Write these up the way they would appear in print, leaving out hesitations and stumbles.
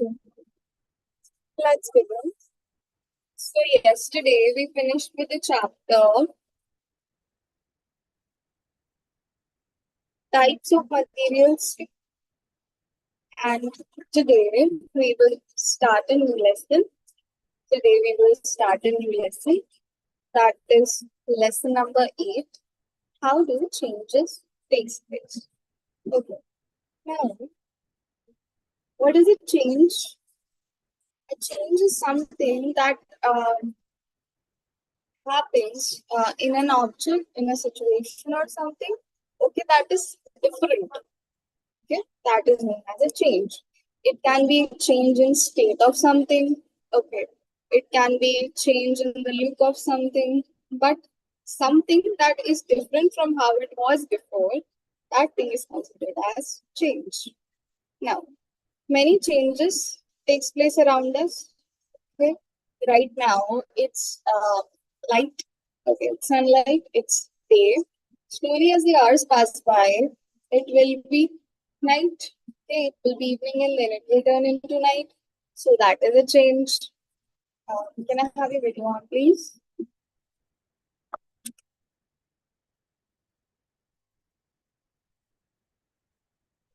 Okay. Let's begin. So yesterday we finished with the chapter types of materials, and today we will start a new lesson. Today we will start a new lesson, that is lesson number 8. How do changes take place? Okay. Now, what is a change? A change is something that happens in an object, in a situation or something. Okay, that is different. Okay, that is known as a change. It can be a change in state of something. Okay, it can be change in the look of something, but something that is different from how it was before, that thing is considered as change. Now, many changes takes place around us. Okay, right now it's light. Okay, it's sunlight. It's day. Slowly as the hours pass by, it will be night. Okay, it will be evening and then it will turn into night. So that is a change. Can I have your video on, please?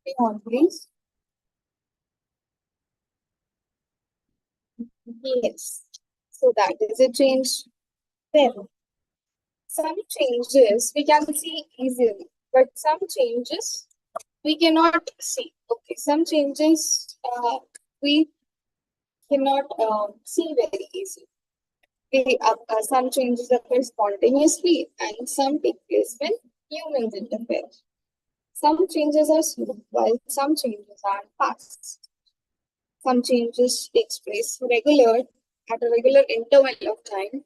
Video on, please. Yes. So that is a change. Then some changes we can see easily, but some changes we cannot see. Okay, some changes we cannot see very easily. Some changes occur spontaneously and some take place when humans interfere. Some changes are slow while some changes are fast. Some changes takes place at a regular interval of time,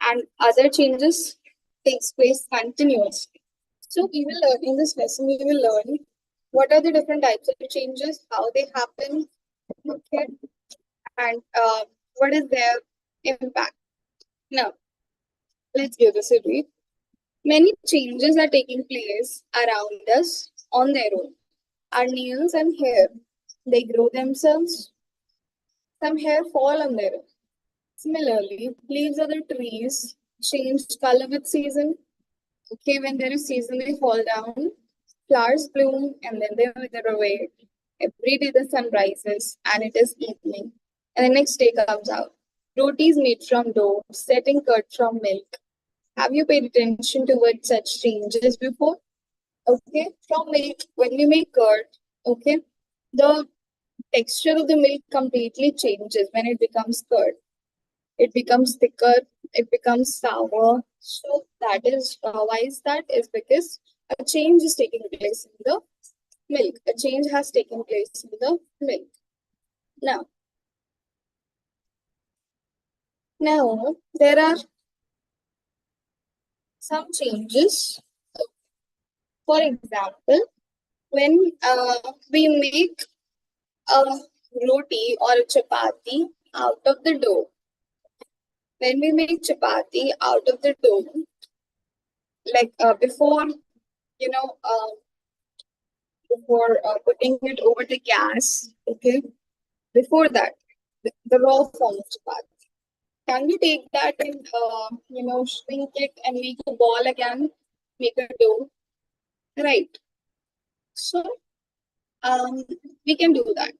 and other changes takes place continuously. So we will learn in this lesson, we will learn what are the different types of changes, how they happen, okay, and what is their impact. Now, let's give this a read. Many changes are taking place around us on their own. Our nails and hair, they grow themselves. Some hair fall on their own. Similarly, leaves of the trees change color with season. Okay, when there is season, they fall down. Flowers bloom and then they wither away. Every day the sun rises and it is evening. And the next day comes out. Rotis made from dough, setting curd from milk. Have you paid attention towards such changes before? Okay, from milk, when we make curd, okay, the texture of the milk completely changes when it becomes curd. It becomes thicker, it becomes sour. So that is why is that? Is because a change is taking place in the milk. A change has taken place in the milk. Now, now there are some changes. For example, when we make a roti or a chapati out of the dough. When we make chapati out of the dough, like before, you know, before putting it over the gas, okay, before that, the raw form of chapati. Can we take that and, shrink it and make a ball again, make a dough? Right. So, we can do that.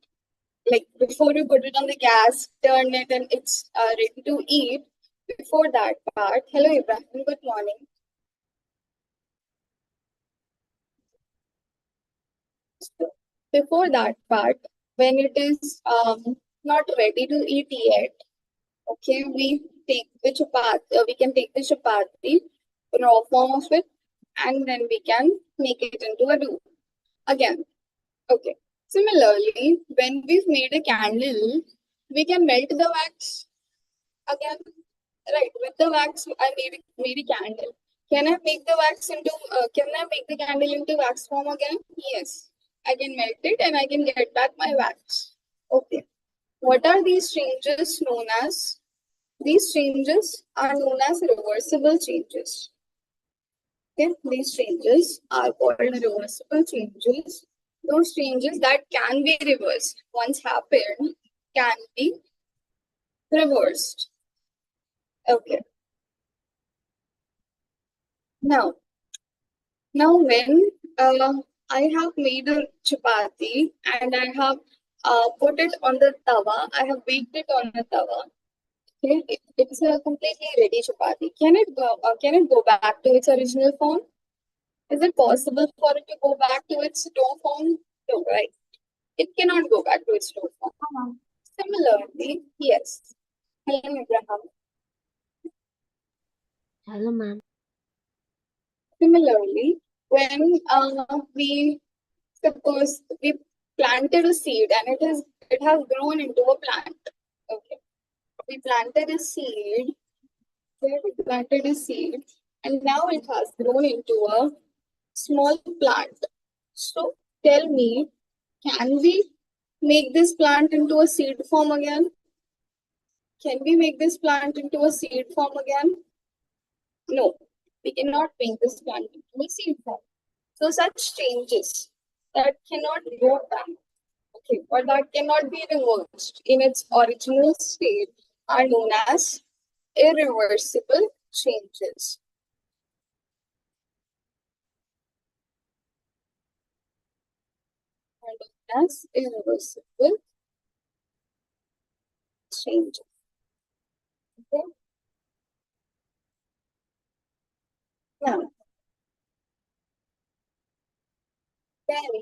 Like before you put it on the gas, turn it and it's ready to eat. Before that part, hello Ibrahim, good morning. So before that part, when it is not ready to eat yet, okay, we can take the chapati, raw form of it, and then we can make it into a dough again. Okay. Similarly, when we've made a candle, we can melt the wax again. Right, with the wax, I made a candle. Can I make the wax into? Can I make the candle into wax form again? Yes, I can melt it and I can get back my wax. Okay. What are these changes known as? These changes are known as reversible changes. Okay, these changes are called reversible changes. Those changes that can be reversed once happened, can be reversed. Okay. Now, when I have made a chapati and I have put it on the tawa, I have baked it on the tawa. Okay, it's a completely ready chapati. Can it go back to its original form? Is it possible for it to go back to its dough form? No, right? It cannot go back to its dough form. Similarly, yes. Hello, Abraham. Hello, ma'am. Similarly, when we suppose we planted a seed and it has grown into a plant. Okay, we planted a seed. We planted a seed, and now it has grown into a small plant. So tell me, can we make this plant into a seed form again? Can we make this plant into a seed form again? No, we cannot make this plant into a seed form. So such changes that cannot go back, okay, or that cannot be reversed in its original state are known as irreversible changes. Are known as irreversible changes. Okay. Now, then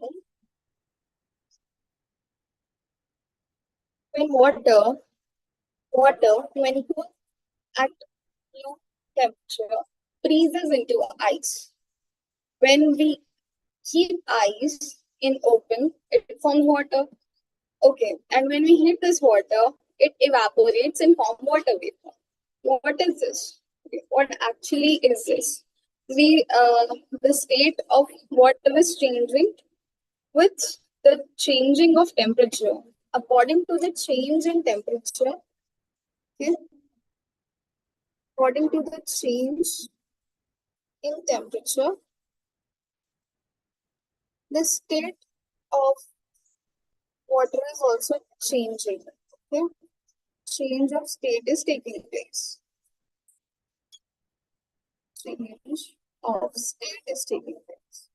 when water when cooled at low temperature freezes into ice. When we keep ice in open, it forms water. Okay, and when we heat this water, it evaporates and forms water vapor. What is this? Okay, what actually is this? The state of water is changing with the changing of temperature. According to the change in temperature, okay, according to the change in temperature, the state of water is also changing. Okay, change of state is taking place. Change of state is taking place.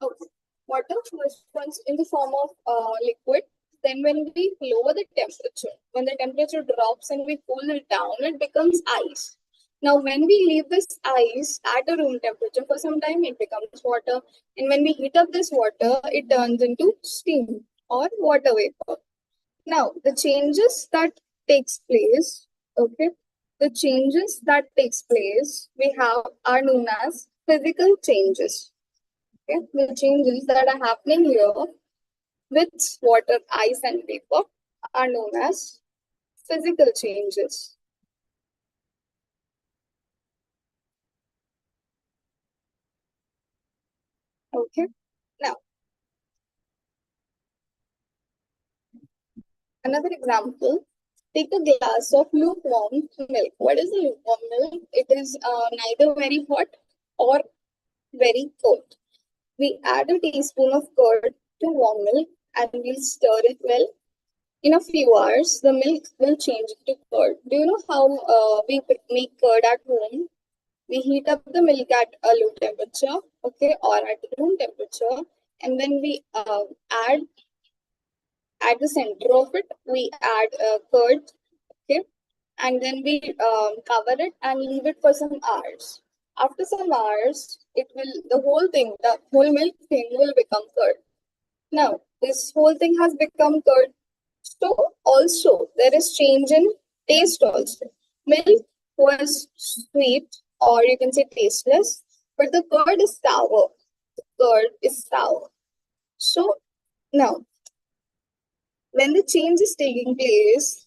Okay. Water responds in the form of liquid. Then when we lower the temperature, when the temperature drops and we cool it down, it becomes ice. Now, when we leave this ice at a room temperature for some time, it becomes water. And when we heat up this water, it turns into steam or water vapor. Now, the changes that takes place, okay, the changes that takes place we have are known as physical changes. Okay, the changes that are happening here with water, ice, and vapor are known as physical changes. Okay, now another example. Take a glass of lukewarm milk. What is the lukewarm milk? It is neither very hot or very cold. We add a teaspoon of curd to warm milk and we'll stir it well. In a few hours, the milk will change to curd. Do you know how we make curd at home? We heat up the milk at a low temperature, okay, or at room temperature, and then we add at the center of it, we add curd, okay, and then we cover it and leave it for some hours. After some hours, the whole milk thing will become curd. Now, this whole thing has become curd. So also there is change in taste also. Milk was sweet or you can say tasteless, but the curd is sour. The curd is sour. So now when the change is taking place,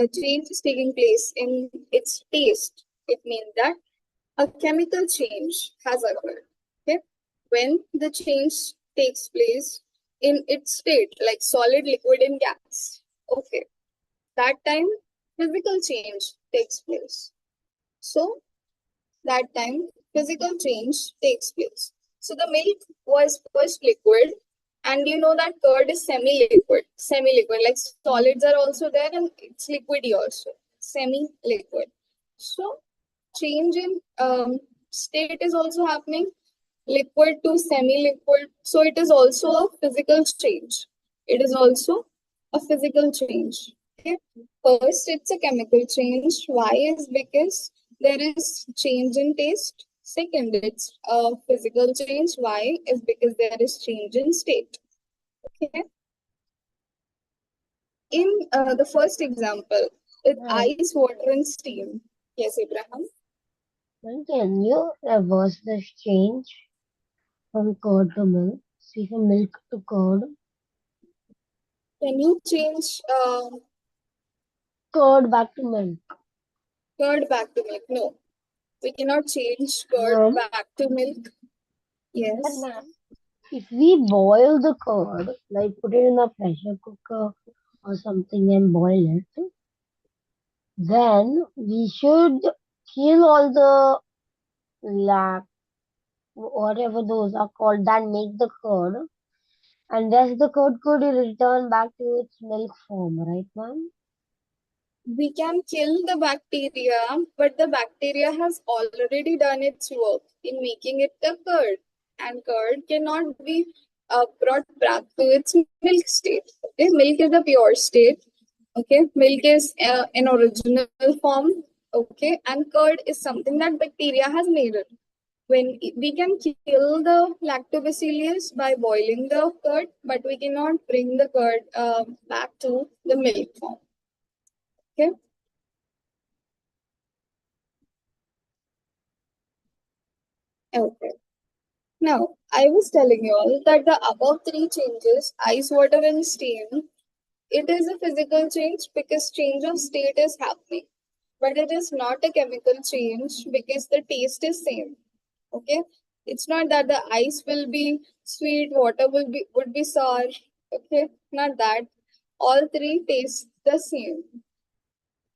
a change is taking place in its taste. It means that a chemical change has occurred. Okay, when the change takes place in its state, like solid, liquid, and gas. Okay, that time physical change takes place. So that time physical change takes place. So the milk was first liquid And you know that curd is semi-liquid. Semi-liquid, like solids are also there and it's liquidy also. Semi-liquid. So change in state is also happening, liquid to semi-liquid. So it is also a physical change. It is also a physical change. Okay. First, it's a chemical change. Why is because there is change in taste. Second, it's a physical change. Why is because there is change in state. Okay. In the first example, with ice, water, and steam. Yes, Abraham. Can you reverse this change from curd to milk? See, from milk to curd. Can you change Curd back to milk. curd back to milk? No, we cannot change curd Ma'am, back to milk. but Yes, ma'am, if we boil the curd, like put it in a pressure cooker or something and boil it, then we should kill all the lac, whatever those are called, that make the curd, and thus the curd could return back to its milk form, right, ma'am? we can kill the bacteria, but the bacteria has already done its work in making it a curd, and curd cannot be brought back to its milk state. Okay, milk is a pure state. Okay, milk is an original form. Okay, and curd is something that bacteria has made it. When we can kill the lactobacillus by boiling the curd, but we cannot bring the curd back to the milk form. Okay. Okay. Now, I was telling you all that the above three changes, ice, water, and steam, it is a physical change because change of state is happening. But it is not a chemical change because the taste is same. Okay. It's not that the ice will be sweet, water would be sour. Okay. Not that. All three taste the same.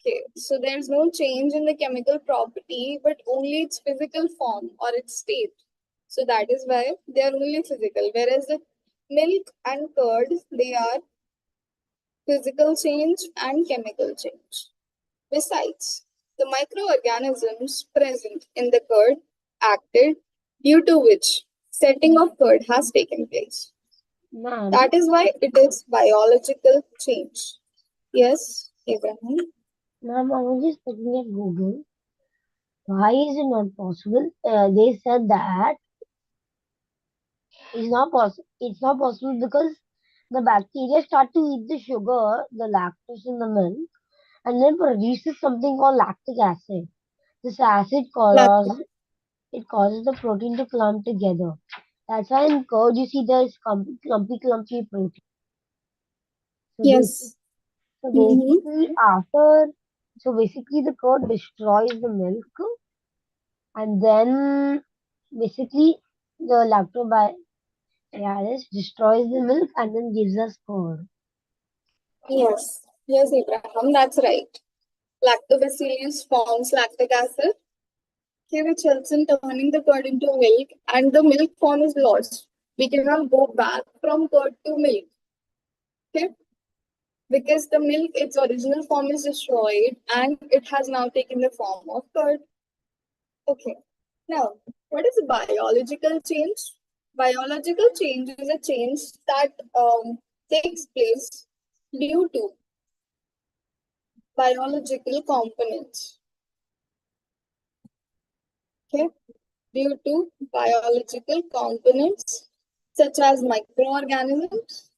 Okay. So there's no change in the chemical property, but only its physical form or its state. So that is why they are only physical. Whereas the milk and curd, they are physical change and chemical change. Besides, the microorganisms present in the curd acted due to which setting of curd has taken place. Ma'am, That is why it is biological change. Yes, Abraham. ma'am, I was just looking at Google. Why is it not possible? They said that it's not possible. It's not possible because the bacteria start to eat the sugar, the lactose in the milk, and then produces something called lactic acid. This acid Lactic. causes the protein to clump together. That's why in curd you see there's clumpy protein. So basic, Yes. so Mm-hmm. basically after, so basically the curd destroys the milk, and then basically the lactobacillus destroys the milk and then gives us curd. Yes. Yes, Abraham, that's right. Lactobacillus forms lactic acid, okay, which helps in turning the curd into milk, and the milk form is lost. We cannot go back from curd to milk, okay, because the milk, its original form is destroyed and it has now taken the form of curd. Okay. Now, what is a biological change? Biological change is a change that takes place due to biological components. Okay, due to biological components such as microorganisms,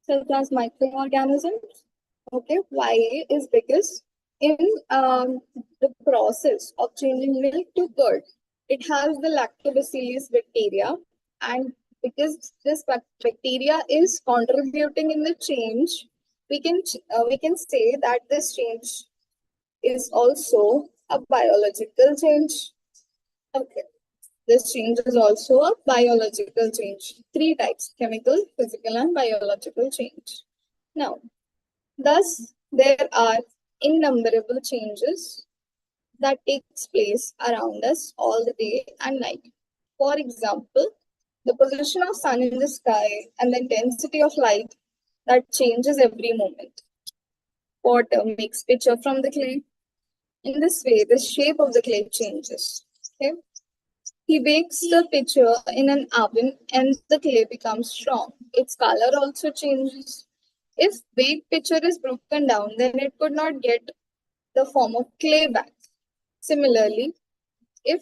such as microorganisms. Okay, why is because in the process of changing milk to curd, it has the lactobacillus bacteria, and because this bacteria is contributing in the change, we can say that this change is also a biological change. Okay. This change is also a biological change. Three types: chemical, physical, and biological change. Now, thus, there are innumerable changes that takes place around us all the day and night. For example, The position of sun in the sky and the intensity of light that changes every moment. Water makes pitcher from the clay. In this way, the shape of the clay changes. Okay? He bakes the pitcher in an oven and the clay becomes strong. Its color also changes. If baked pitcher is broken down, then it could not get the form of clay back. Similarly, if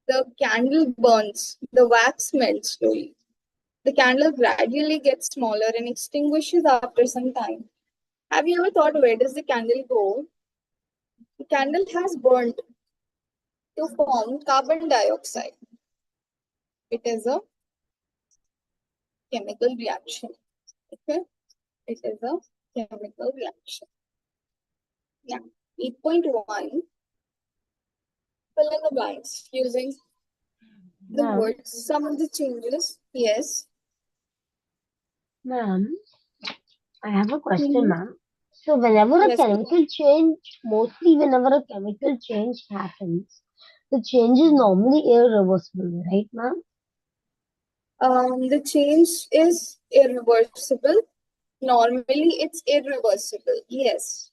the candle burns, the wax melts slowly. The candle gradually gets smaller and extinguishes after some time. Have you ever thought, where does the candle go? The candle has burnt to form carbon dioxide. It is a chemical reaction. Okay? It is a chemical reaction. Now, 8.1, fill in the blanks using the Ma'am, words. Some of the changes. Yes. ma'am, I have a question, Mm-hmm. ma'am. So whenever a Yes. chemical change, mostly whenever a chemical change happens, the change is normally irreversible, right, ma'am? The change is irreversible. Normally, it's irreversible. Yes.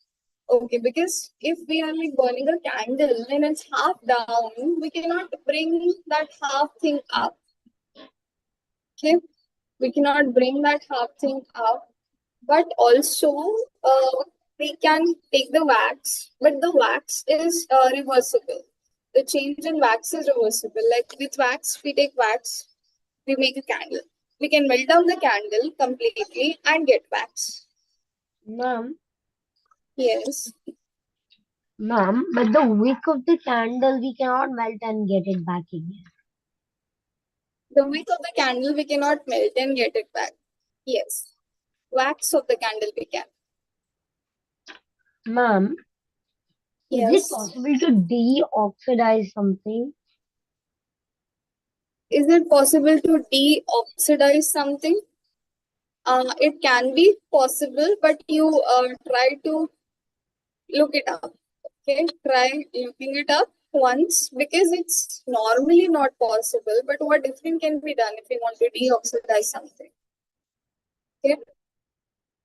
Okay, because if we are like burning a candle and it's half down, we cannot bring that half thing up. Okay, we cannot bring that half thing up, but also we can take the wax, but the wax is reversible. The change in wax is reversible. Like with wax, we take wax, we make a candle. We can melt down the candle completely and get wax. Ma'am, Yes. but the wick of the candle we cannot melt and get it back again. The wick of the candle we cannot melt and get it back. Yes. Wax of the candle we can. Ma'am, is it Yes. possible to deoxidize something? Is it possible to deoxidize something? It can be possible, but you try to look it up. Okay, try looking it up once because it's normally not possible. But what different can be done if you want to deoxidize something? Okay,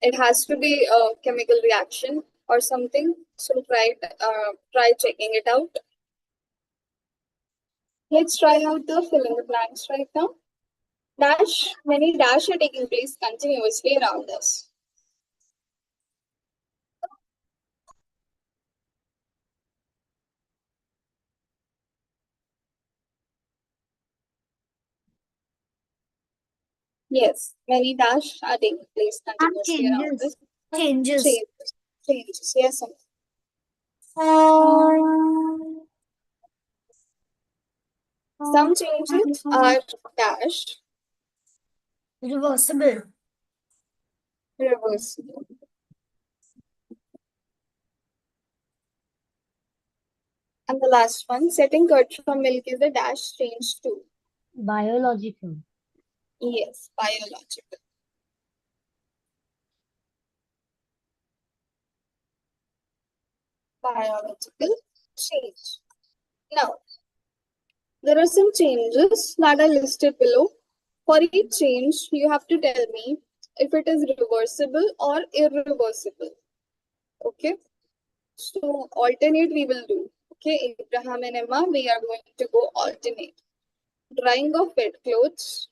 it has to be a chemical reaction or something. So try checking it out. Let's try out the fill in the blanks right now. Many dash are taking place continuously around us. Yes, many dash are taking place And continuously around changes. us. Changes. Changes, changes. Yes, ma'am. Some changes are dash, Reversible. reversible. And the last one, setting curd from milk is a dash change too. Biological. Yes, biological. Biological change. Now, there are some changes that are listed below. For each change, you have to tell me if it is reversible or irreversible. Okay. So alternate we will do. Okay, Abraham and Emma, we are going to go alternate. Drying of wet clothes,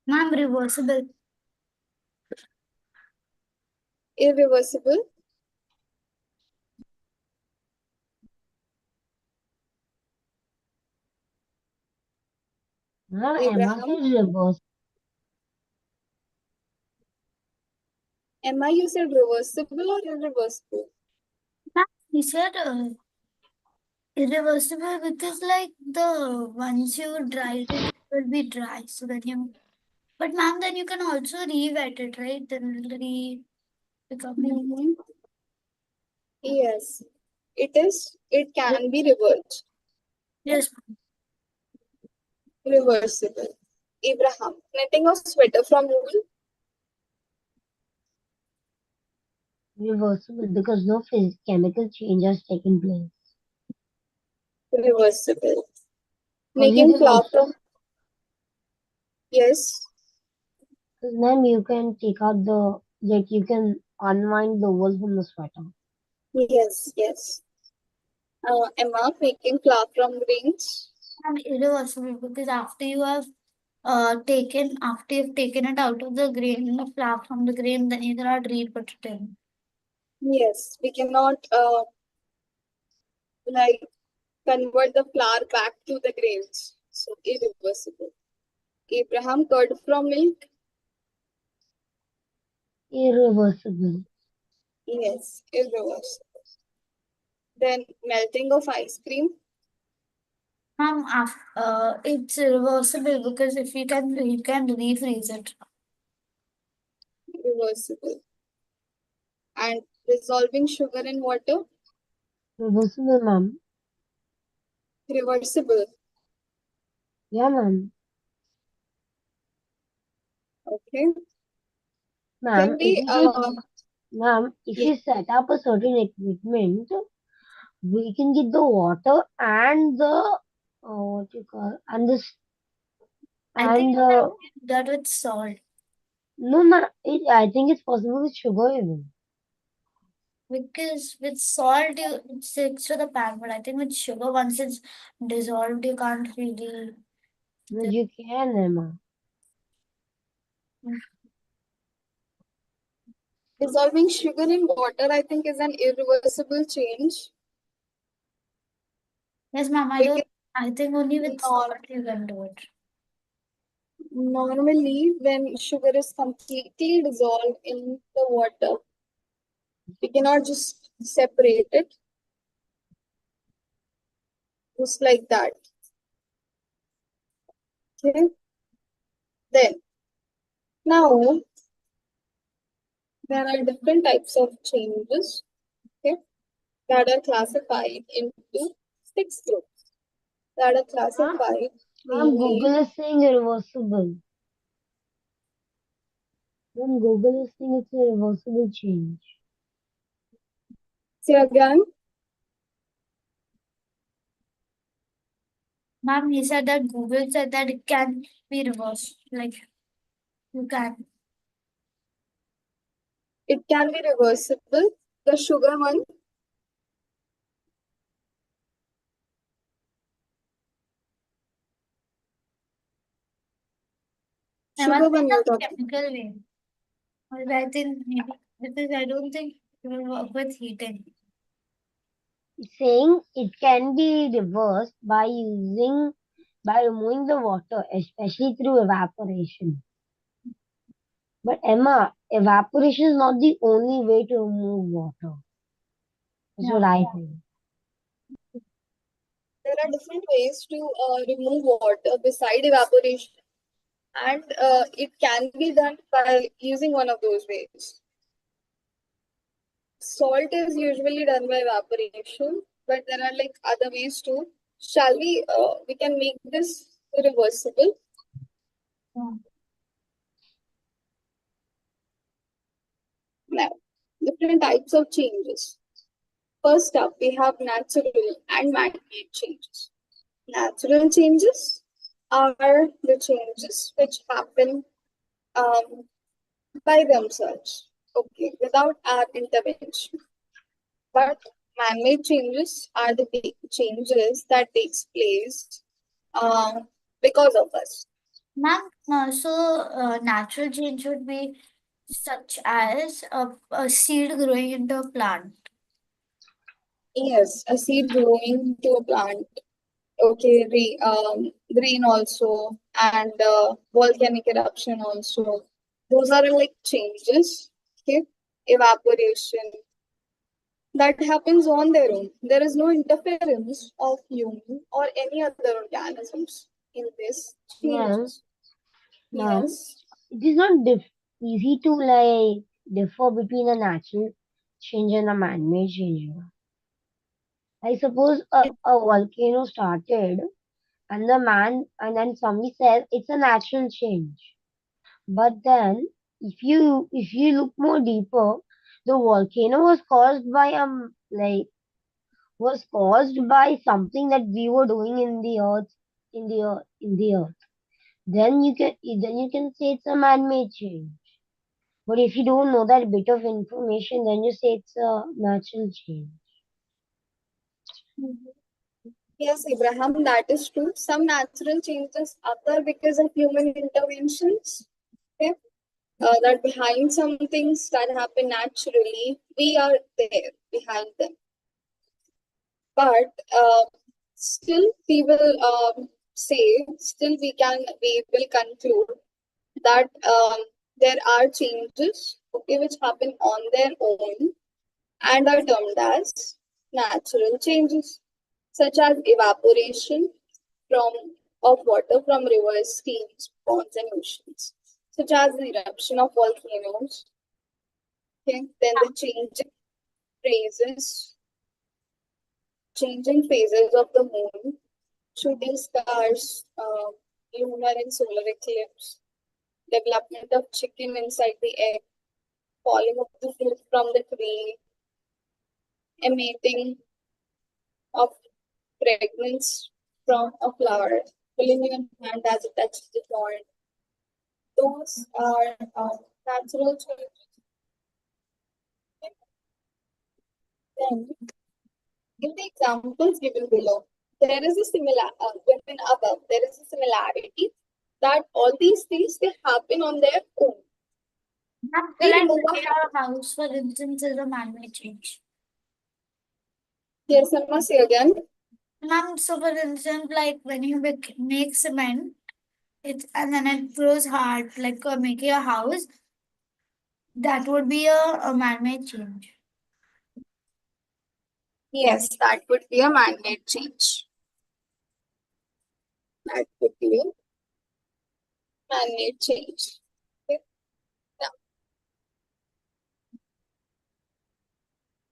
Ma'am, reversible. irreversible, Ma'am, Emma Abraham. said reverse. Emma, you said reversible or irreversible? Ma'am, he said irreversible because like the once you dried it, it will be dry. So then you, but ma'am, then you can also re-wet it, right? Then it'll become new. Mm-hmm. Yes, it is. It can be reversed. Yes, Reversible. Abraham, knitting a sweater from wool, Reversible because no chemical change has taken place. reversible. Or you Making can flour also, from, yes, ma'am, you can take out the, like, you can unwind the wool from the sweater. yes, yes. Emma, making flour from grains. And irreversible because after you've taken it out of the grain, the flour from the grain, then you cannot re-put it in. Yes, we cannot like convert the flour back to the grains. So irreversible. Abraham, curd from milk. Irreversible. Yes, irreversible. Then melting of ice cream. It's reversible because if you can refreeze it. Reversible. And dissolving sugar in water. Reversible, ma'am. Reversible. Yeah, ma'am. Okay. Ma'am, Can if we you just, ma'am, if yeah, you set up a certain equipment, we can get the water and the, what you call, and this, I think and you can the, do that with salt no, ma'am, I think it's possible with sugar even. because with salt it sticks to the pan, but I think with sugar once it's dissolved you can't really. No, you can, Emma. dissolving sugar in water, I think, is an irreversible change. Yes, ma'am. Because I think only with nor- salt you can do it. normally, when sugar is completely dissolved in the water, we cannot just separate it just like that. Okay. Then now there are different types of changes. Okay, that are classified into six groups. That are Ma'am, classified ma'am, mainly. Google is saying irreversible. Ma'am, Google is saying it's a reversible change. Say again. Ma'am, he said that Google said that it can be reversed. Like you can. It can be reversible. The sugar one. I must Sugar be one you're the talking. chemical way. Or I think maybe because I don't think it will work with heating. It's saying it can be reversed by removing the water, especially through evaporation. But Emma, evaporation is not the only way to remove water. That's Yeah. what I think. There are different ways to remove water beside evaporation, and it can be done by using one of those ways. Salt is usually done by evaporation, but there are like other ways too. Shall we? We can make this reversible. Yeah. Now, different types of changes. First up, we have natural and man-made changes. Natural changes are the changes which happen um, by themselves, okay, without our intervention. But man-made changes are the changes that takes place because of us. Ma'am, natural change would be such as a seed growing into a plant. Yes, a seed growing to a plant. Okay, rain also, and volcanic eruption also. Those are like changes. Okay, evaporation that happens on their own. There is no interference of human or any other organisms in this Ma'am, changes. ma'am, Yes, it is not easy to like differ between a natural change and a man-made change. I suppose a volcano started and then somebody says it's a natural change. But then if you look more deeper, the volcano was caused by was caused by something that we were doing in the earth. in the earth, then you can say it's a man-made change. But if you don't know that bit of information, then you say it's a natural change. Yes, Abraham, that is true. Some natural changes occur because of human interventions. Okay? That behind some things that happen naturally, we are there behind them. But still, we will still we will conclude that there are changes, okay, which happen on their own and are termed as natural changes, such as evaporation from of water from rivers, streams, ponds, and oceans, such as the eruption of volcanoes. Okay, then the phases, changing phases of the moon, shooting stars, lunar and solar eclipse, development of chicken inside the egg, falling of the fruit from the tree, emitting of fragrance from a flower, pulling your hand as it touches the thorn. Those are natural changes. Then, in the examples given below, there is a given above, there is a similarity that all these things they happen on their own. They Like remove a house, for instance, is a man-made change. Yes, I must say again. Ma'am, so for instance, like when you make cement, and then it grows hard, like making a house, that would be a man-made change. Yes, that would be a man-made change. That would be a man-made change. Okay. Now,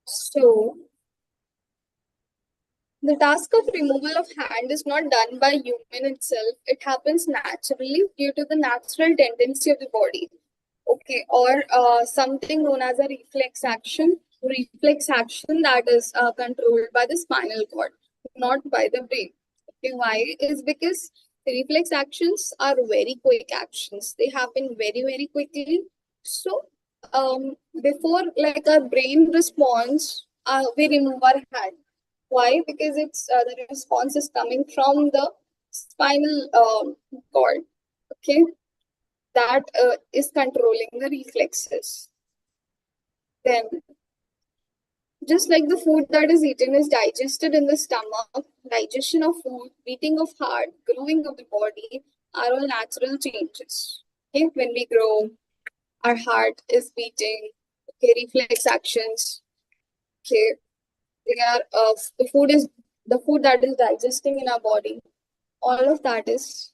so the task of removal of hand is not done by human itself. It happens naturally due to the natural tendency of the body. Okay, or something known as a reflex action. Reflex action that is controlled by the spinal cord, not by the brain. Okay, why? Is because reflex actions are very quick actions. They happen very, very quickly. So, before like our brain responds, we remove our hand. Why? Because it's the response is coming from the spinal cord. Okay, that is controlling the reflexes. Then, just like the food that is eaten is digested in the stomach, digestion of food, beating of heart, growing of the body are all natural changes. Okay, when we grow, our heart is beating. Okay, reflex actions. Okay, they are the food that is digesting in our body. All of that is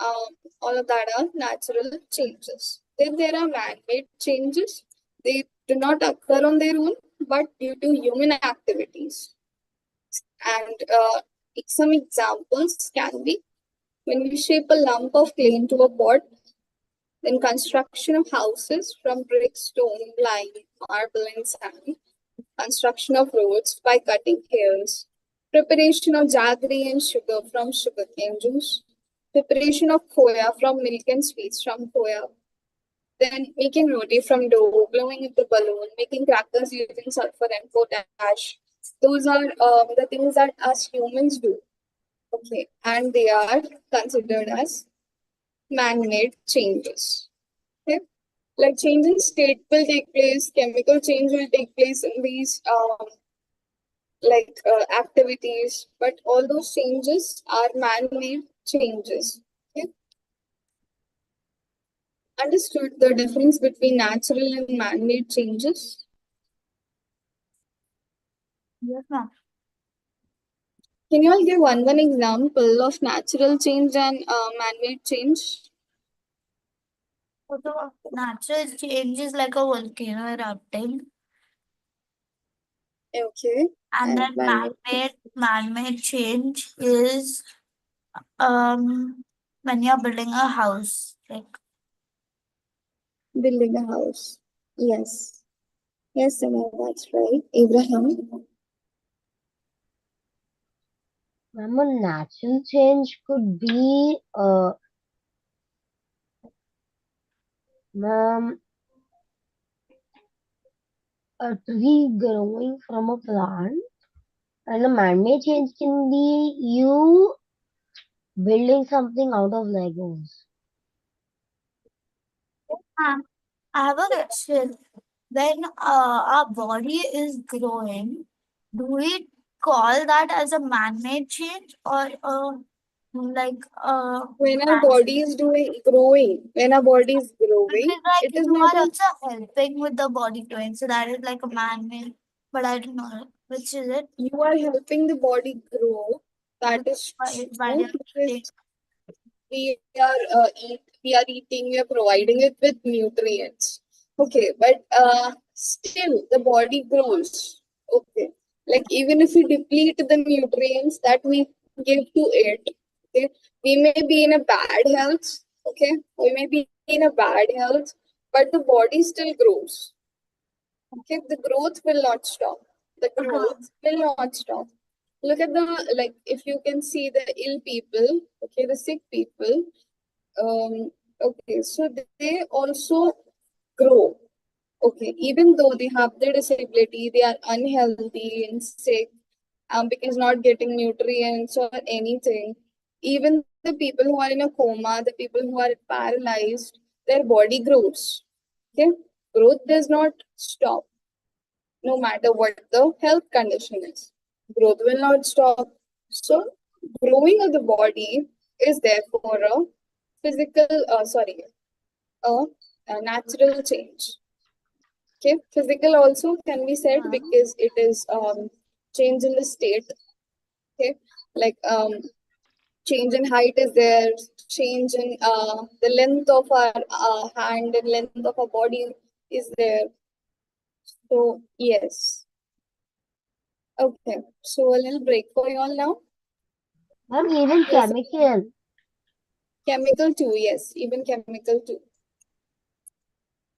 all of that are natural changes. Then there are man-made changes. They do not occur on their own, but due to human activities. And some examples can be when we shape a lump of clay into a pot, then construction of houses from brick, stone, lime, marble, and sand, construction of roads by cutting hairs, preparation of jaggery and sugar from sugarcane juice, preparation of khoya from milk and sweets from khoya, then making roti from dough, blowing up the balloon, making crackers using sulfur and potash. Those are the things that us humans do. Okay, and they are considered as man-made changes. Okay, like change in state will take place, chemical change will take place in these activities, but all those changes are man-made changes. Okay, understood the difference between natural and man-made changes? Yes, ma'am. Can you all give one example of natural change and man-made change? So the natural change is like a volcano erupting, Okay, and and then man-made man-made change is when you're building a house, like building a house. Yes, yes, Emma, that's right. Abraham. Ma'am, a natural change could be, ma'am, a tree growing from a plant, and a man-made change can be you building something out of Legos. Ah, I have a question. When our body is growing, do we call that as a man-made change or like When our natural? body is when our body is growing, Because like it is you not are a, also helping with the body growing, so that is like a man-made. But I don't know which is it. you are helping the body grow. That is While true you're because eating. we are eating, we are providing it with nutrients. Okay, but still the body grows. Okay, like even if we deplete the nutrients that we give to it, okay, we may be in a bad health. Okay, we may be in a bad health, but the body still grows. Okay, the growth will not stop. The growth will not stop. Look at the, like, if you can see the ill people, okay, the sick people, okay, so they also grow. Okay, even though they have the disability, they are unhealthy and sick, because not getting nutrients or anything. Even the people who are in a coma, the people who are paralyzed, their body grows. Okay, growth does not stop no matter what the health condition is. Growth will not stop. So, growing of the body is therefore a a, a natural change. Okay, physical also can be said because it is change in the state. Okay, like change in height is there, change in the length of our hand and length of our body is there. So yes. Okay, so a little break for you all now. Ma'am, even Yes, chemical. chemical too. Yes, even chemical too.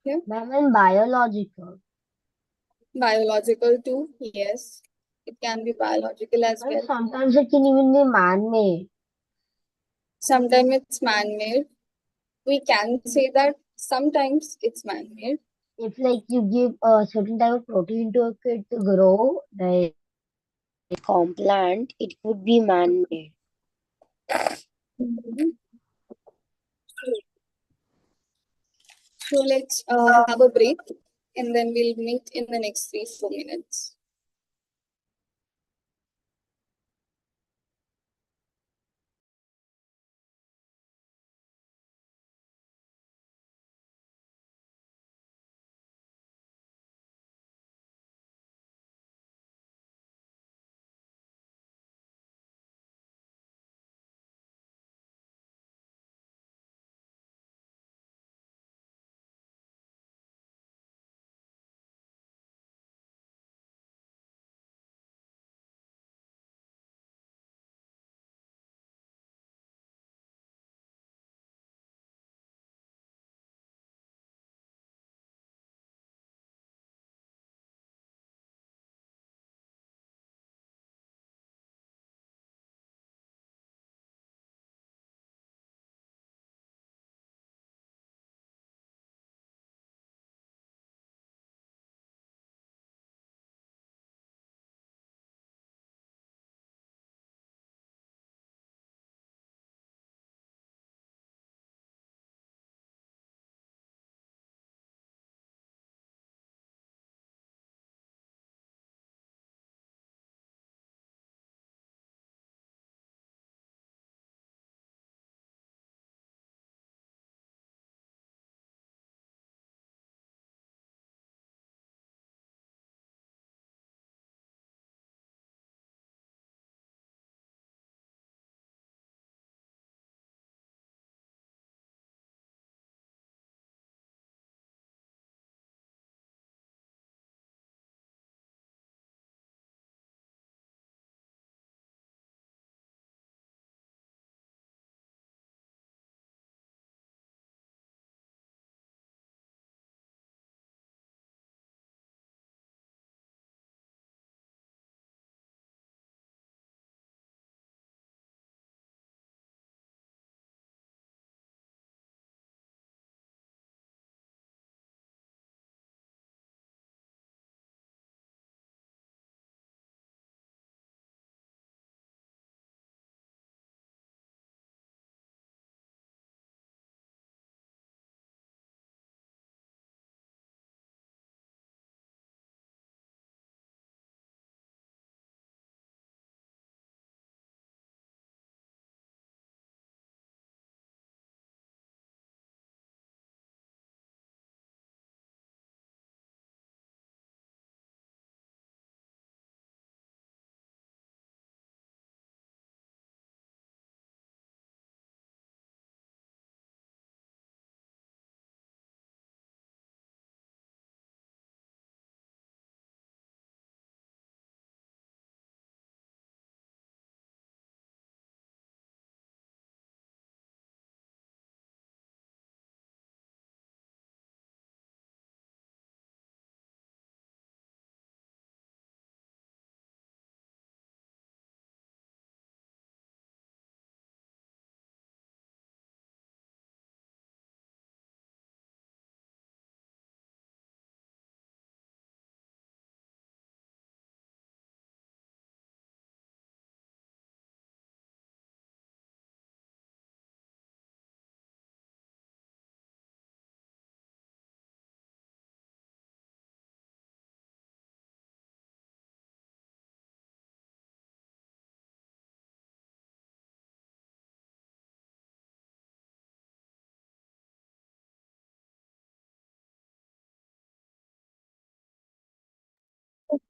Yeah, Ma'am, and biological. biological too. Yes, it can be biological as And well. sometimes it can even be man-made. Sometimes it's man-made. We can say that sometimes it's man-made. If like you give a certain type of protein to a kid to grow, like from plant, it could be man-made. Mhm. So let's have a break and then we'll meet in the next 3 4 minutes.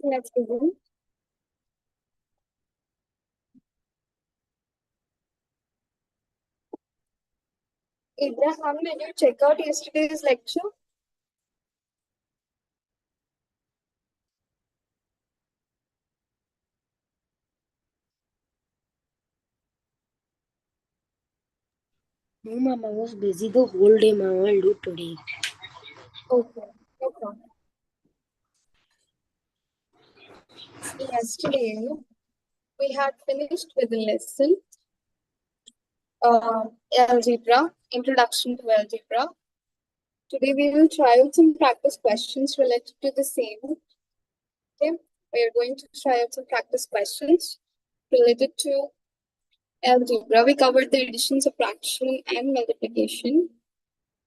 Let's begin. Abraham, did you check out yesterday's lecture? No, ma'am, I was busy the whole day, ma'am. I'll do today. Okay, no problem. Yesterday, we had finished with the lesson algebra, introduction to algebra. Today we will try out some practice questions related to the same. Okay, we are going to try out some practice questions related to algebra. We covered the addition, subtraction, and multiplication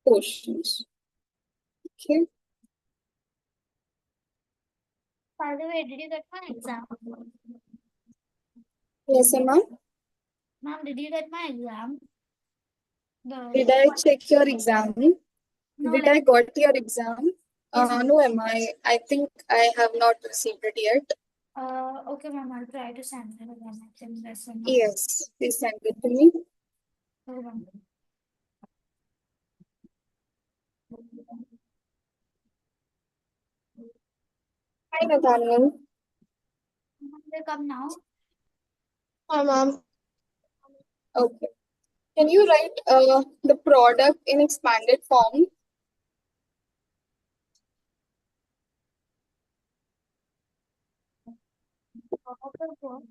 portions. Okay. By the way, did you get my exam? Yes, ma'am. Ma'am, did you get my exam? Did I check your exam? No, Did like, I got your exam? Yes, No, am I think I have not received it yet. okay, ma'am, I'll try to send it again. I think that's enough. Yes, please send it to me. Okay, ma'am. Hi, Nathaniel. They come now. Hi, ma'am. Okay. Can you write the product in expanded form? Okay, cool.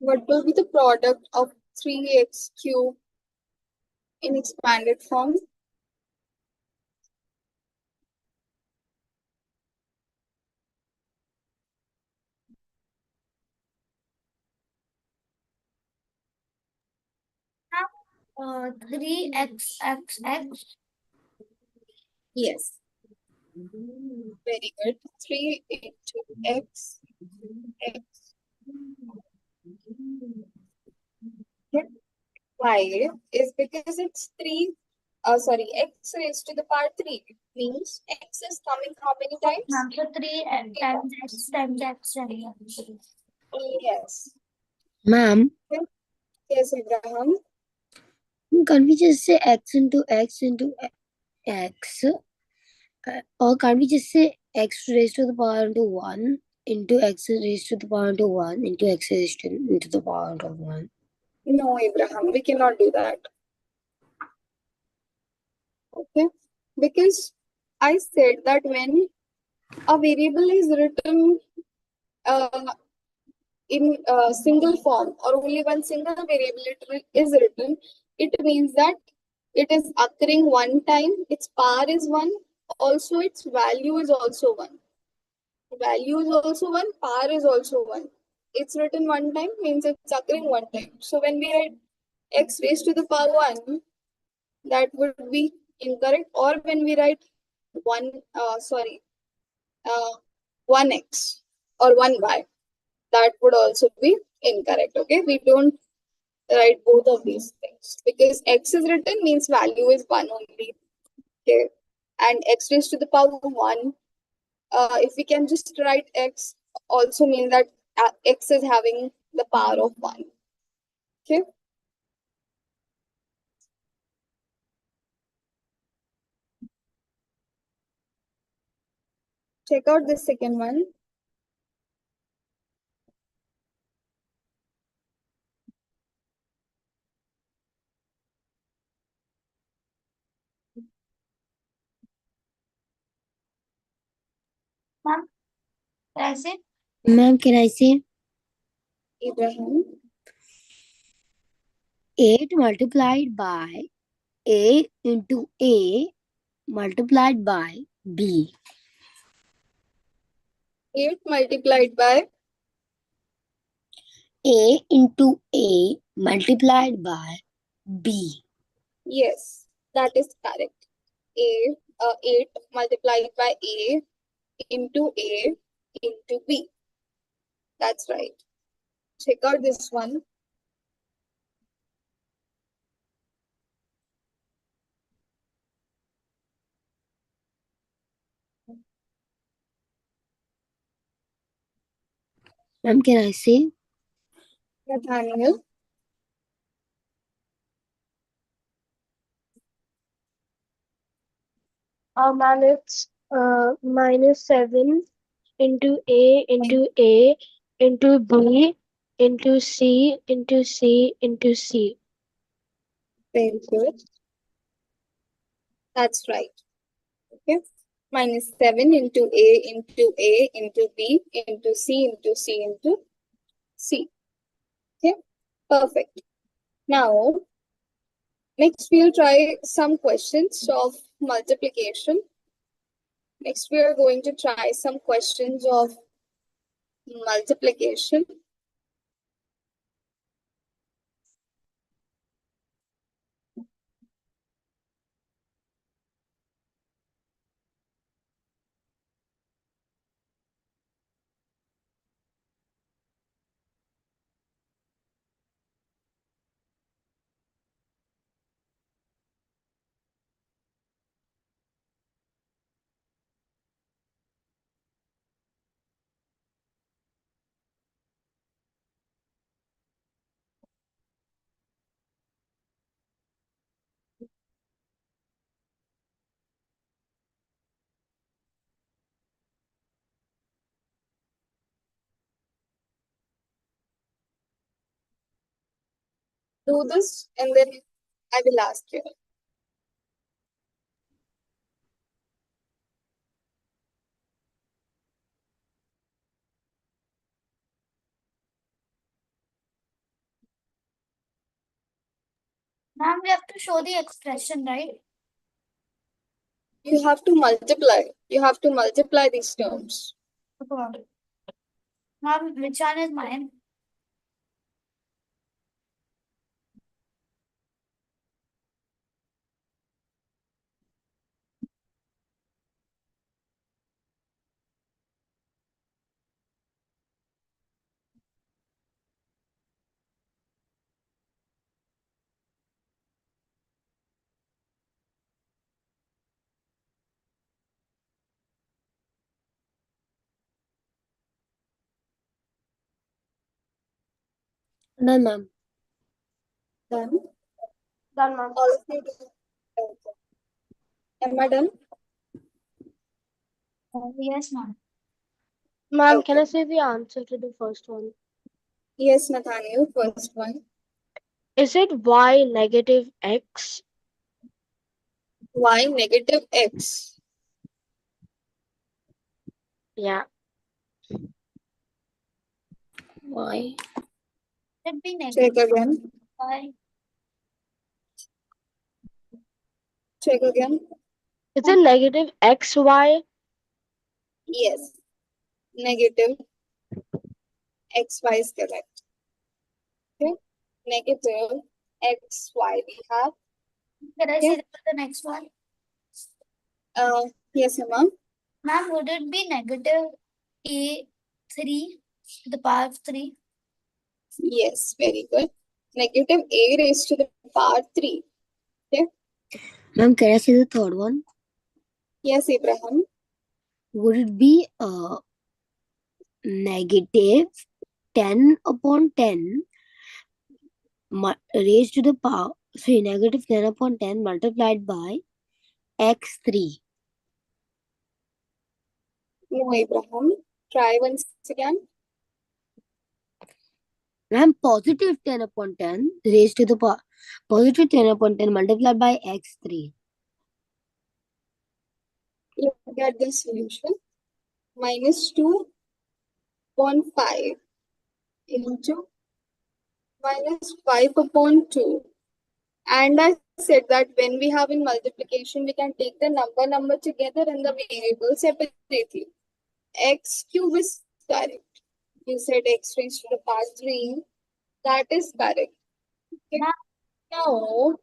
What will be the product of 3x cube in expanded form? Now, 3x. Yes. Very good. 3 into x. Why? Is because it's 3, x raised to the power 3. Means x is coming how many times? Ma'am, so 3 times x. Yes. Ma'am, Yes, Abraham. can't we just say x into x into x? Or can't we just say x raised to the power into 1 into x raised to the power into 1 into x raised into the power into 1? No, Abraham, we cannot do that. Okay. Because I said that when a variable is written in single form or only one single variable is written, it means that it is occurring one time, its power is 1, also its value is also 1. Value is also 1, power is also 1. It's written one time means it's occurring one time. So when we write x raised to the power 1, that would be incorrect. Or when we write 1x or 1y, that would also be incorrect. Okay, we don't write both of these things because x is written means value is 1 only. Okay, and x raised to the power 1, if we can just write x, also mean that x is having the power of 1. Okay. Check out the second one. Ma'am, can I say? Ma'am, can I say Abraham. 8 multiplied by a into a multiplied by b? 8 multiplied by A into A multiplied by B. yes, that is correct. 8 multiplied by A into B. That's right. Check out this one. Ma'am, can I say? Nathaniel. Ma'am, it's -7 into A into A into B into C into C into C. Very good. That's right. Okay. -7 into A into B into C into C into C. Okay. Perfect. Now, next we'll try some questions of multiplication. Next, we are going to try some questions of multiplication. Do this and then I will ask you. Ma'am, we have to show the expression, right? You have to multiply. You have to multiply these terms. Got it. Ma'am, which one is mine? Done, ma'am. Done. Done, ma'am. All of you do. Okay. Am I done? Yes, ma'am. Ma'am, can Okay. I say the answer to the first one? Yes, Nathaniel, first one. Is it y negative x? Y negative X. Yeah. Why? Should be Check negative. again. Why? Check again. Is it negative xy? Yes. Negative XY is correct. Okay. Negative XY we have. Can I Okay. say the next one? Yes, ma'am. Ma'am, would it be negative A3 to the power of 3? Yes, very good. Negative A raised to the power 3. Okay. Ma'am, can I say the third one? Yes, Abraham. Would it be negative 10 upon 10 raised to the power, sorry, negative 10 upon 10 multiplied by x3? No, Abraham. Try once again. Ma'am, positive 10 upon 10 raised to the power, positive 10 upon 10 multiplied by x3. Look at the solution. Minus 2 upon 5 into minus 5 upon 2. And I said that when we have in multiplication, we can take the number together and the variable separately. X cube is correct. You said x raised to the power 3. That is correct. Okay. Ma'am, Now,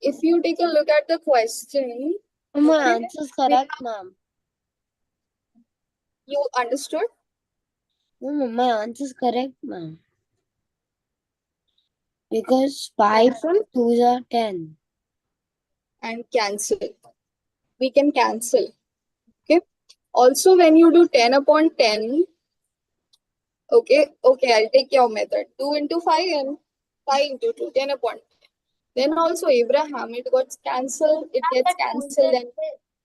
if you take a look at the question, My okay, answer is correct, ma'am. you understood? No, no, my answer is correct, ma'am. Because 5 and 2 are 10. And cancel. We can cancel. Okay. Also, when you do 10 upon 10, okay, I'll take your method. 2 into 5 and 5 into 2, 10 upon 10. Then also Abraham, it gets cancelled, it gets cancelled and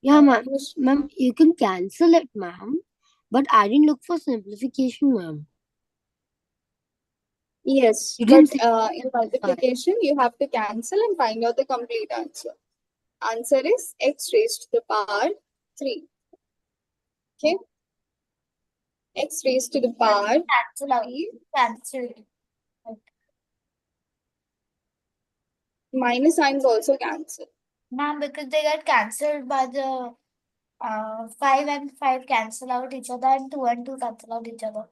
Yeah, ma'am. you Ma'am, you can cancel it, ma'am. But I didn't look for simplification, ma'am. yes, You but didn't say in multiplication, you have to cancel and find out the complete answer. Answer is x raised to the power 3. Okay. X raised to the power cancel out. 3 Cancel. minus signs also cancel. Ma'am, because they get cancelled by the 5 and 5 cancel out each other and 2 and 2 cancel out each other.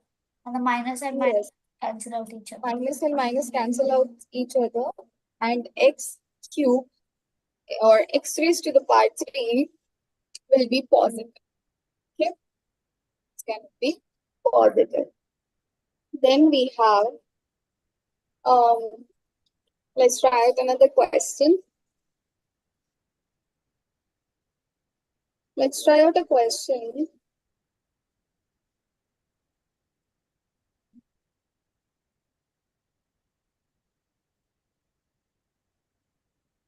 And the minus and minus Yes, cancel out each other. minus and minus cancel out each other, and x cube or x raised to the power 3 will be positive. Okay, it's going to be positive. Then we have, let's try out another question. Let's try out a question.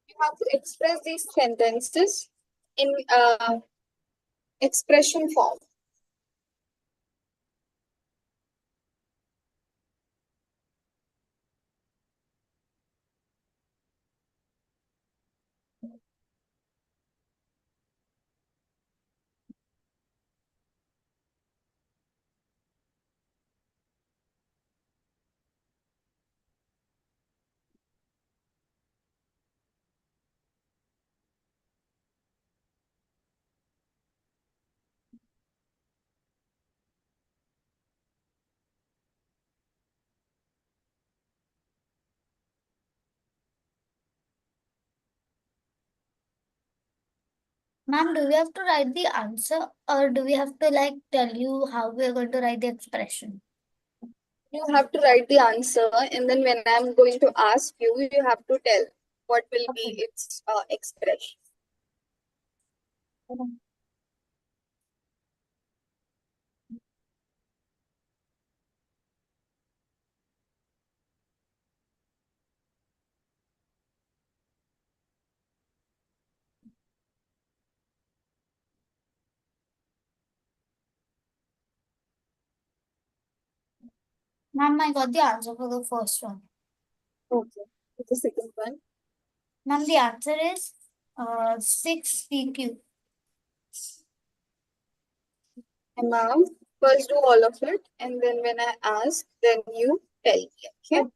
You have to express these sentences in expression form. Ma'am, do we have to write the answer or do we have to like tell you how we are going to write the expression? You have to write the answer, and then when I'm going to ask you, you have to tell what will be its expression. Ma'am, I got the answer for the first one. Okay. The second one. Ma'am, the answer is 6 PQ. And now, first do all of it, and then when I ask, then you tell me. Okay.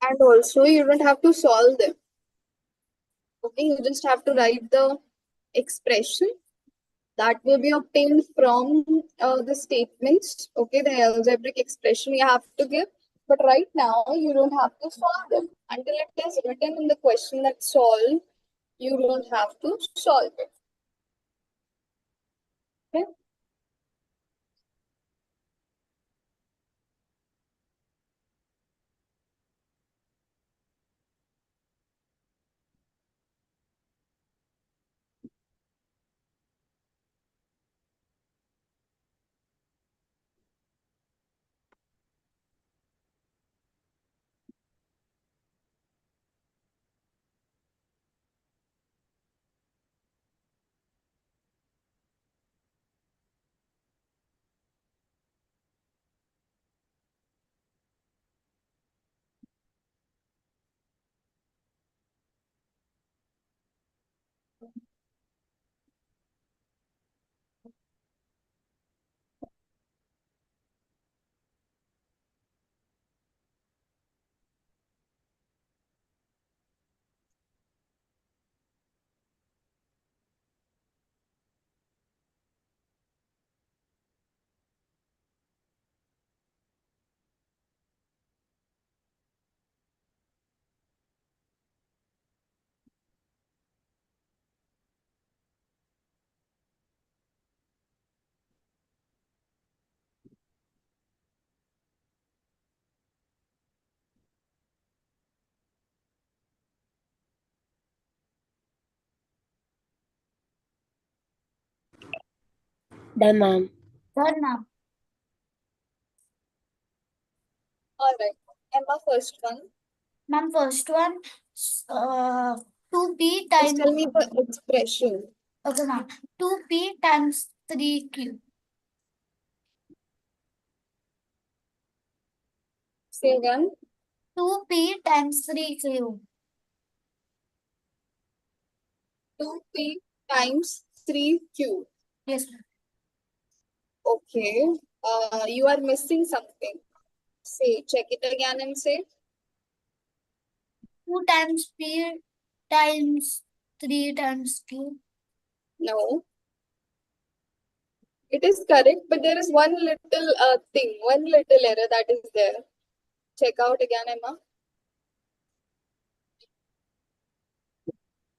And also, you don't have to solve them. Okay, you just have to write the expression that will be obtained from the statements. Okay, the algebraic expression you have to give. But right now, you don't have to solve them. Until it is written in the question that solve, you don't have to solve it. Okay. Done, ma'am. Done now. All right. Emma, first one. Ma'am, first one, 2p Just times. tell me the expression. Okay, ma'am. 2p times 3q. Say again. 2p times 3q. 2p times 3q. Yes, ma'am. Okay. You are missing something. Say, check it again and say. 2 times p times 3 times q. No. It is correct, but there is one little thing, one little error that is there. Check out again, Emma.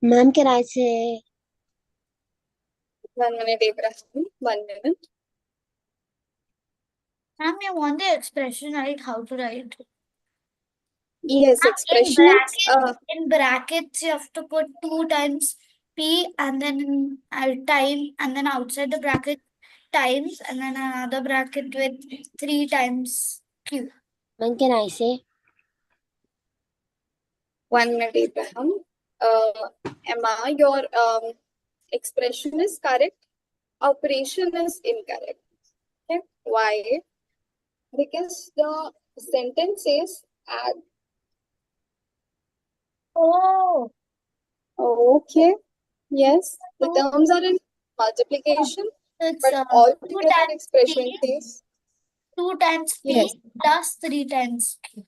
Ma'am, can I say? 1 minute, Abraham. 1 minute. Ma'am, you want the expression right? How to write? Yes, In expression is brackets, you have to put 2 times p and then time, and then outside the bracket times, and then another bracket with 3 times q. Ma'am, can I say? 1 minute, Abraham. Emma, your expression is correct. Operation is incorrect. Okay. Why? Because the sentence says add. Oh, Okay. Yes, the 2, terms are in multiplication, it's but 2 altogether times expression p, says 2 times yes. p plus 3 times q.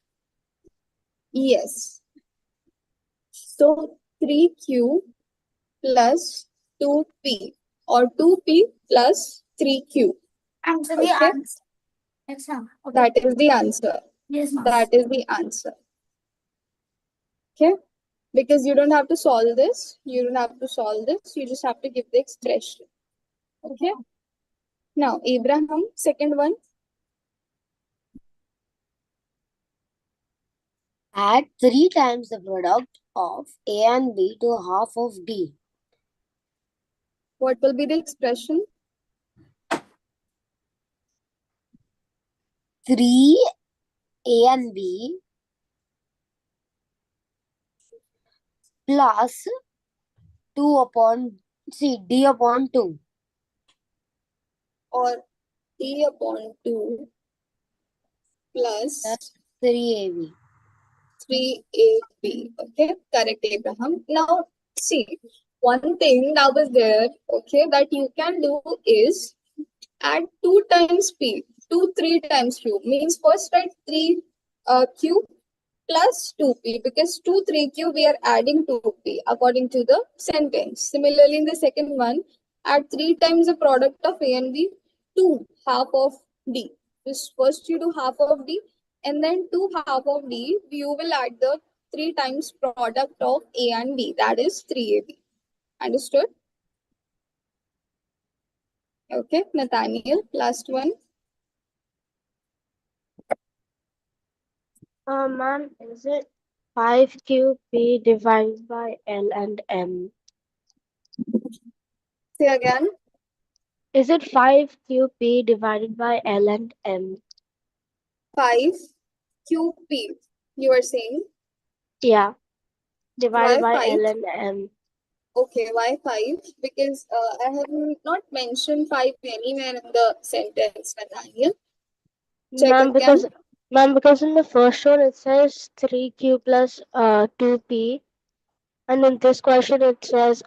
Yes. So 3q plus 2p or 2p plus 3q. Answer the Okay. answer. Yes, ma'am. Okay. That is the answer. Yes, ma'am. That is the answer. Okay. Because you don't have to solve this. You don't have to solve this. You just have to give the expression. Okay. Now, Abraham, second one. Add 3 times the product of A and B to half of D. What will be the expression? 3 A and B plus 2 upon D upon 2 Or D upon 2 plus plus 3AB. 3AB. Okay, correct, Abraham. Now, see, one thing that was there, okay, that you can do is add 2 times P, 3 times Q. Means first write 3 Q plus 2p because 2 3q we are adding 2p according to the sentence. Similarly, in the second one, add 3 times the product of a and b to half of d. Just first you do half of d and then to half of d you will add the 3 times product of a and b, that is 3ab. Understood? Okay, Nathaniel, last one. Ma'am, is it 5QP divided by L and M? Say again. Is it 5QP divided by L and M? 5 qp you are saying. Yeah, divided Why by 5? L and M. Okay, why 5? Because I have not mentioned 5 anywhere in the sentence, Nathaniel. Check Ma'am, again. because in the first one it says 3Q plus 2P, and in this question it says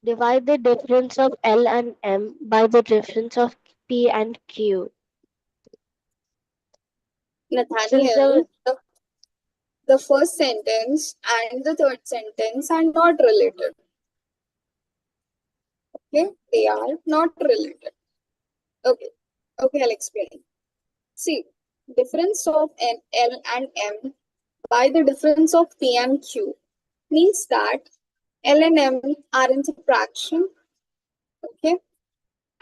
divide the difference of L and M by the difference of P and Q. Since Nathaniel, the first sentence and the third sentence are not related. Okay, they are not related. Okay, I'll explain. See, difference of L and M by the difference of P and Q means that L and M are in subtraction. Okay,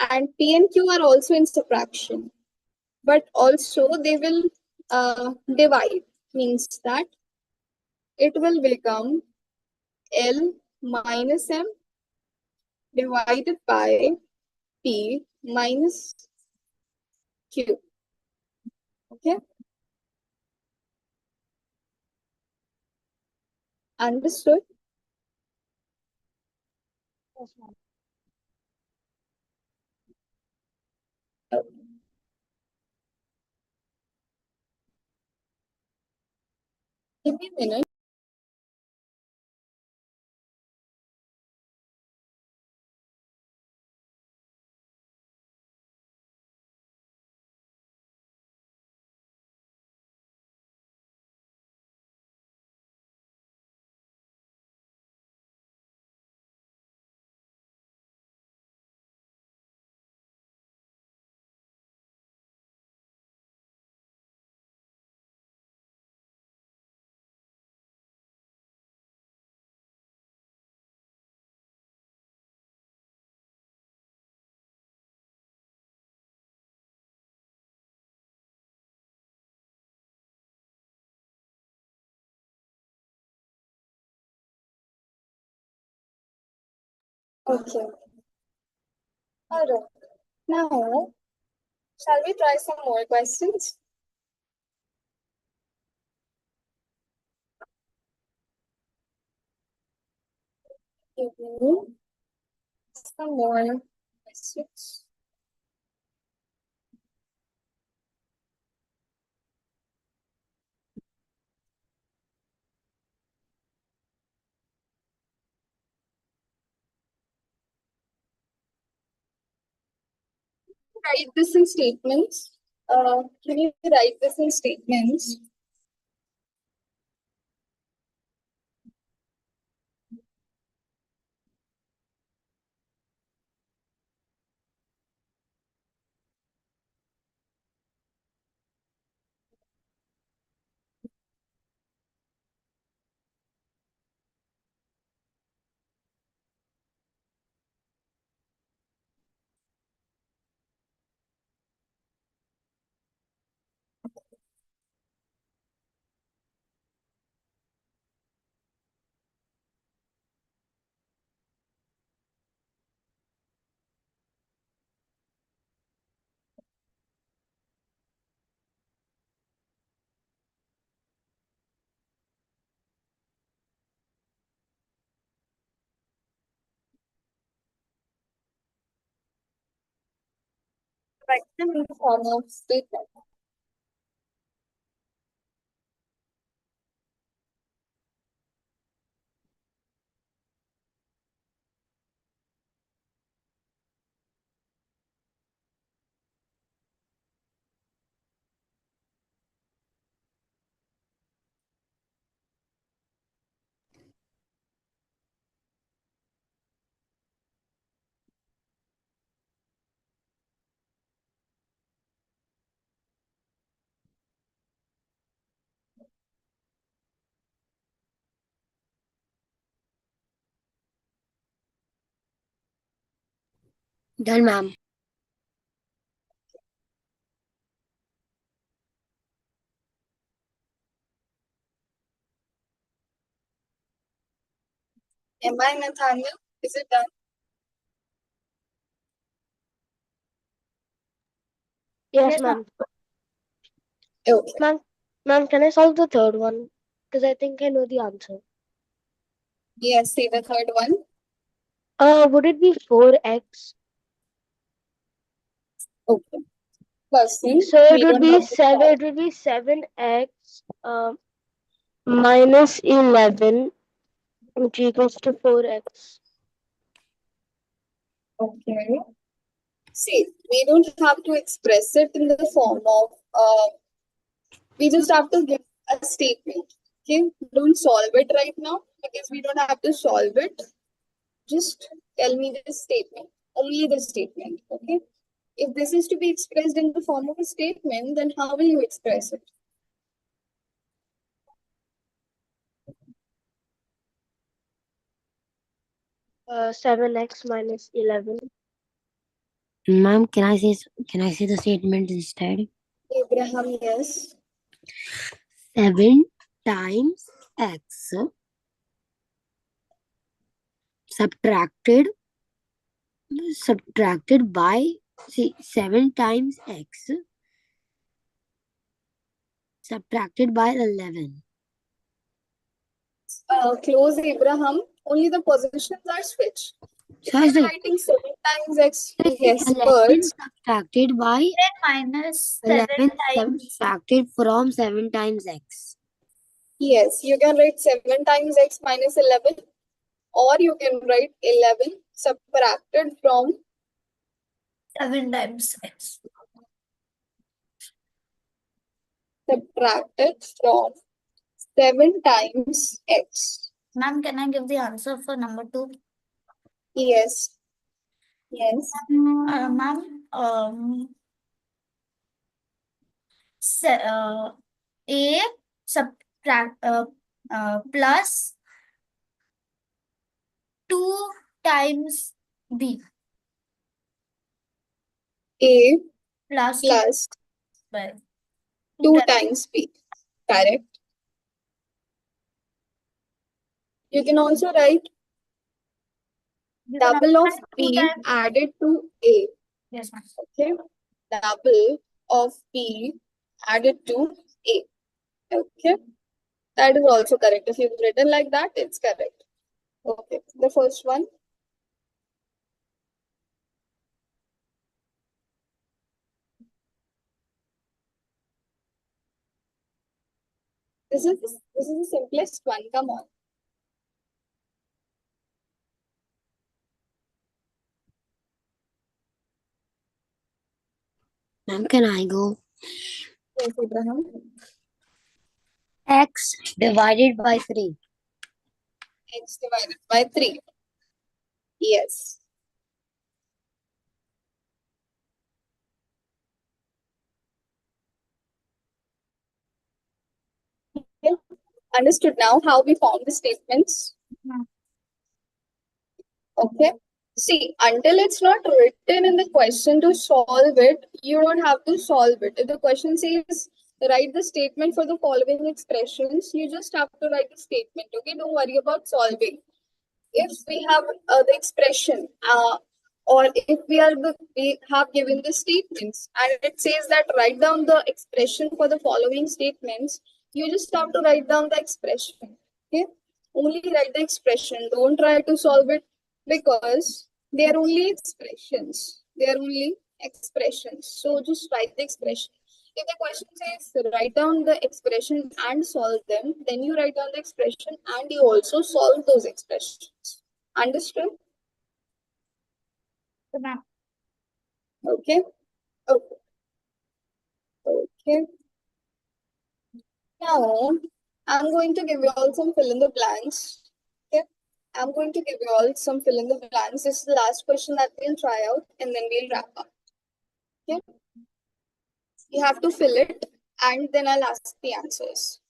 and P and Q are also in subtraction, but also they will divide, means that it will become L minus M divided by P minus Q. Okay. Understood? Yes, ma'am. Okay. Give me a minute. Okay. All right. Now, shall we try some more questions? Give me some more questions. Write this in statements. Can you write this in statements? Write them in the form of statement. Done, ma'am. Am I Nathaniel? Is it done? Yes, Yes, ma'am. Okay. Ma'am, can I solve the third one? Because I think I know the answer. Yes, say the third one. Would it be 4x? Okay. Firstly, So it we would don't be have to seven. solve. It would be 7x minus 11, which equals to 4x. Okay. See, we don't have to express it in the form of, we just have to give a statement. Okay, don't solve it right now because we don't have to solve it. Just tell me the statement, only the statement. Okay, if this is to be expressed in the form of a statement, then how will you express it? 7x minus 11. Ma'am, can I say the statement instead? Abraham, yes. 7 times x subtracted subtracted by, see, 7 times x subtracted by 11. Close, Abraham. Only the positions are switched. If So I you're say, writing 7 times x, I say yes, 11 but Then subtracted by minus 7 11 times. subtracted from 7 times x. yes, you can write 7 times x minus 11, or you can write 11 subtracted from 7 times x. 7 times x. Ma'am, can I give the answer for number 2? Yes, yes. Ma'am, A subtract plus 2 times B A plus 2 plus by 2 times. times b. Correct. You can also write You can double of also write 2 b times. added to a. Yes, ma'am. Okay. Double of b added to a. Okay. That is also correct. If you've written like that, it's correct. Okay. The first one. This is the simplest one. Come on. Ma'am, can I go? Yes, Abraham. X divided by 3. X divided by 3. Yes. Okay. Understood now how we form the statements. Hmm. Okay. See, until it's not written in the question to solve it, you don't have to solve it. If the question says write the statement for the following expressions, you just have to write the statement. Okay, don't worry about solving. If we have the expression, or if we have given the statements, and it says that write down the expression for the following statements, you just have to write down the expression. Okay, only write the expression. Don't try to solve it, because they are only expressions. They are only expressions. So just write the expression. If the question says write down the expression and solve them, then you write down the expression and you also solve those expressions. Understood? So, ma'am, Okay. Okay. Okay. Now I'm going to give you all some fill in the blanks. Okay. I'm going to give you all some fill in the blanks. This is the last question that we'll try out, and then we'll wrap up. Okay. You have to fill it, and then I'll ask the answers.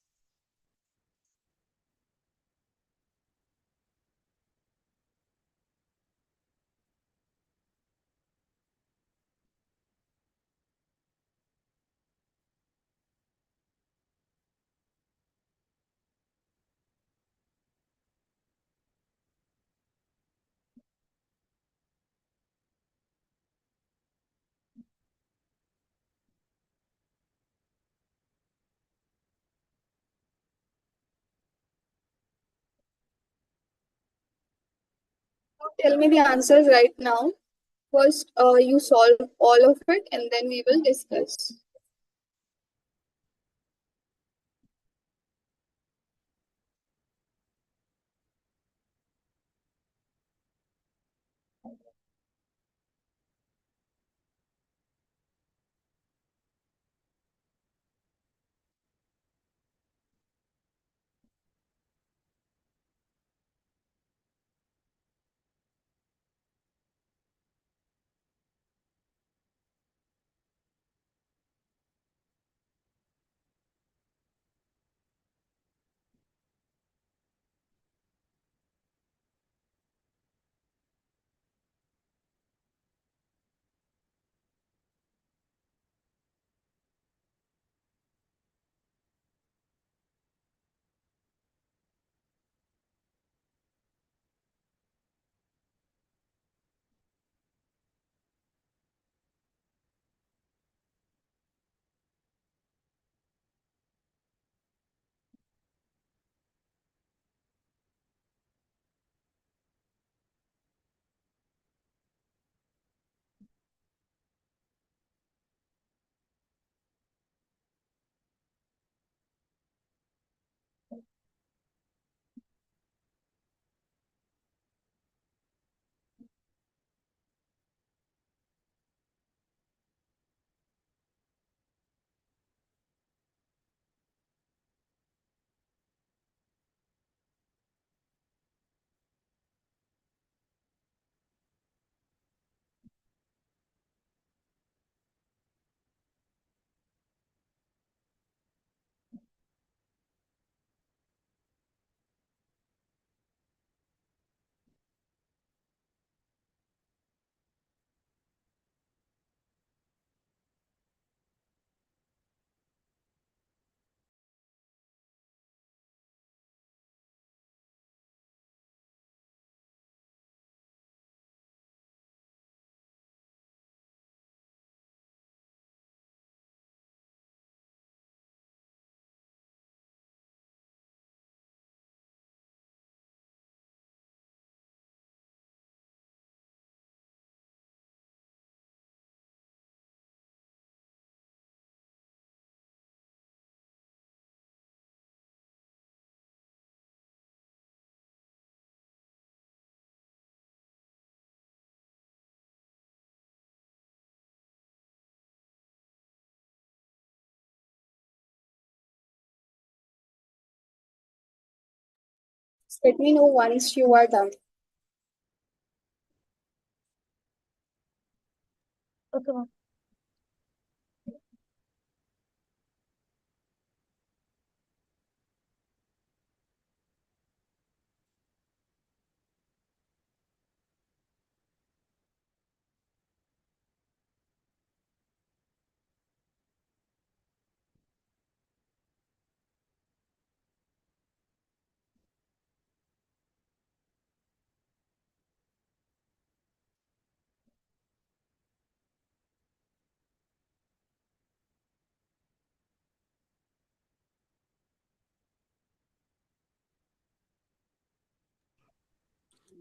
So tell me the answers right now. First, you solve all of it, and then we will discuss. Let me know once you are done. Okay, ma'am.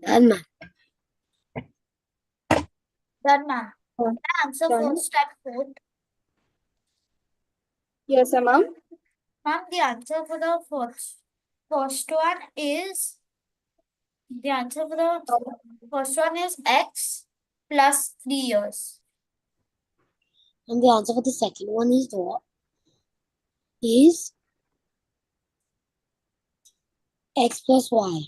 Done, ma'am. Done, ma'am. Uh, Can I answer Done. first and fourth? Yes, ma'am. Ma'am, the answer for the first one is x plus 3 years. And the answer for the second one is what? Is x plus y.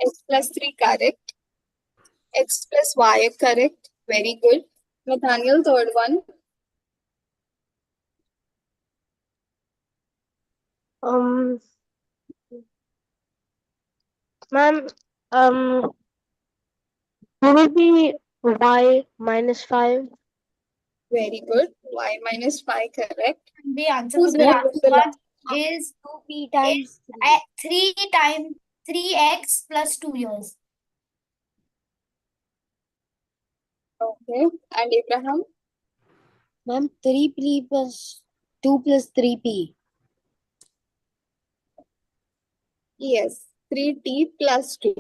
X plus 3 correct. X plus Y correct. Very good. Nathaniel, third one. Um, ma'am, will it be y minus 5? Very good. Y minus 5 correct. The answer Who's for the winning Ma'am, with last the one last? is 2p times 3. 3 times 3x plus 2 years. Okay. And Abraham? Ma'am, 3p plus 2 plus 3p. Yes. 3t plus 2.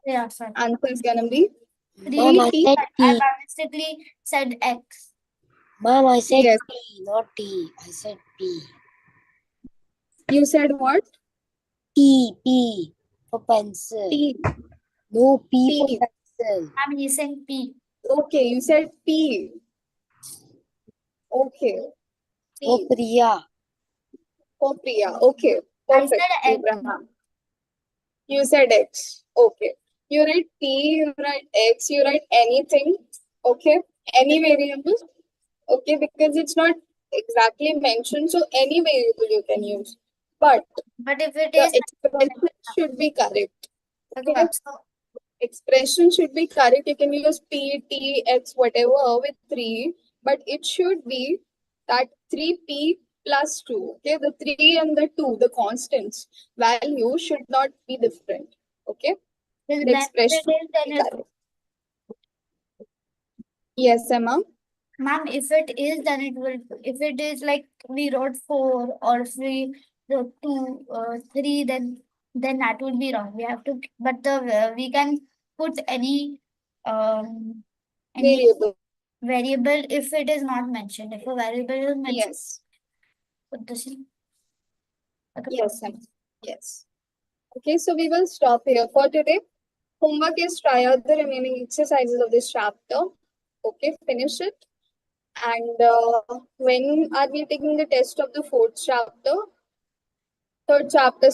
Yeah, sorry. Answer is gonna be Ma'am, I 3t. said I t. mistakenly said x. Ma'am, I said Yes. p, not t. I said p. You said what? P for pencil. T. No, P for T. pencil. I'm using p. Okay. You said P. Okay. For P. Priya. For Priya. Okay. I Perfect. said x. Abraham. You said X. Okay. You write P, you write X, you write anything. Okay. Any variable. Okay. Because it's not exactly mentioned. So any variable you can use. But But if it the is, expression should be correct. okay, Okay. ma'am. So Expression should be correct. You can use P, T, X, whatever with 3. But it should be that 3P plus 2. Okay. The 3 and the 2, the constants value should not be different. Okay. then The if expression it is, should then be it, correct. Yes, Emma. ma'am, if it is, then it will. If it is like we wrote 4 or if we wrote 2, 3, then that would be wrong. We have to, but we can put any Variable. variable if it is not mentioned. If a variable is mentioned, Yes. put this in. Okay. Yes, Emma. Yes. Okay, so we will stop here for today. Homework is try out the remaining exercises of this chapter. Okay, finish it. And when are we taking the test of the fourth chapter? Third chapter.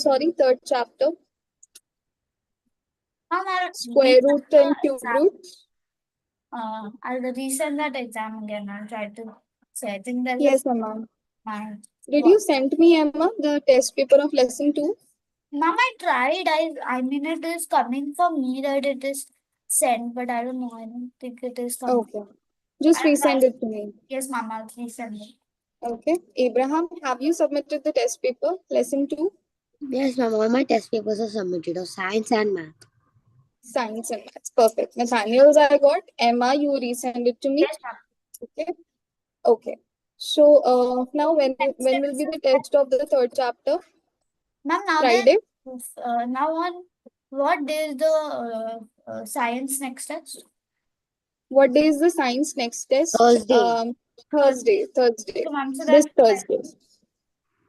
Ma'am, Square root and cube exam. root. I'll resend that exam again. I'll try to say. I think there's Yes, Emma. my Did you send me, Emma, the test paper of lesson 2? Mom, I tried. I mean, it is coming for me that it is sent, but I don't know. I don't think it is coming. Okay. Just I'll try. resend it to me. Yes, Mom, I'll resend it. Okay. Abraham, have you submitted the test paper, lesson 2? Yes, ma'am. All my test papers are submitted of science and math. Science and maths. Perfect. Nathaniel's I got. Emma, you resend it to me. Yes, ma'am. Okay. Okay. So now when will be the test of the third chapter? Ma'am, now Friday? now on what day is the science next test? What day is the science next test? Thursday. Thursday. Okay, ma'am. So This then, Thursday.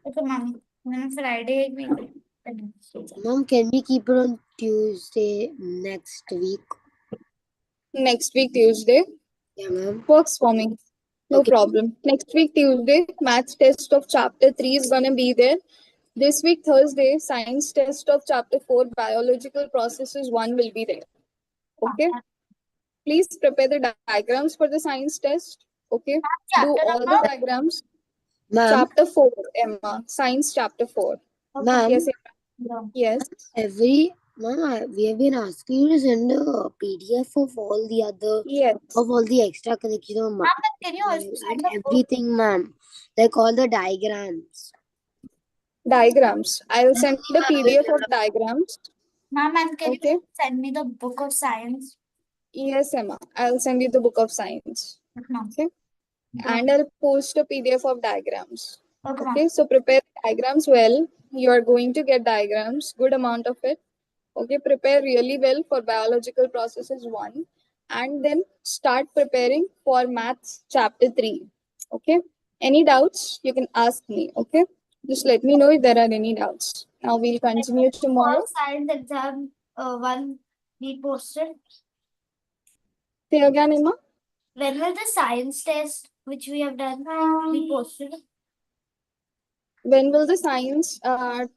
okay, ma'am. Then Friday we. Mom, can we keep it on Tuesday next week? Next week Tuesday. Yeah, ma'am. Works for me. No Okay. problem. Next week Tuesday, maths test of chapter 3 is gonna be there. This week, Thursday, science test of chapter 4, biological processes 1 will be there. Okay. Please prepare the diagrams for the science test. Okay. Do Chapter all the number? diagrams. Ma'am, Chapter 4, Emma. Science chapter 4. ma'am, Yes, Emma. Yes. we have been asking you to send a PDF of all the other Yes. of all the extracurricular Ma'am, can you also and send the book? everything, ma'am. Like all the diagrams. Diagrams. I'll send the PDF of diagrams. Ma'am, and can Okay. you send me the book of science? Yes, Emma. I'll send you the book of science. Ma'am. Okay. And I'll post a PDF of diagrams. Okay, ma'am. Okay. So prepare diagrams well. You are going to get diagrams, good amount of it. Okay. Prepare really well for biological processes 1. And then start preparing for maths chapter 3. Okay. Any doubts, you can ask me. Okay. Just let me know if there are any doubts. Now we'll continue tomorrow. Science exam 1 be posted. Say again, Emma. When will the science test, which we have done, be posted? When will the science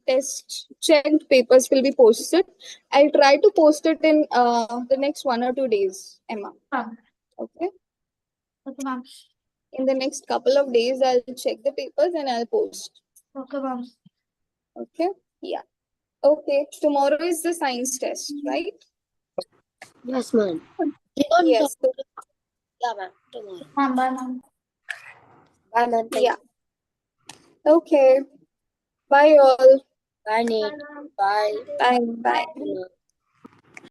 test checked papers will be posted? I'll try to post it in the next 1 or 2 days, Emma. Ma'am. Okay. Okay, ma'am. In the next couple of days, I'll check the papers and I'll post. Okay, ma'am. Okay. Yeah. Okay. Tomorrow is the science test, right? Yes, ma'am. Yes. Yeah, ma'am. Tomorrow. Ma'am, bye, ma'am. Bye, ma'am. Thank Yeah. Okay. Bye all. you. Bye, Nate. Bye, ma'am. Bye. Bye. Bye. Ma'am.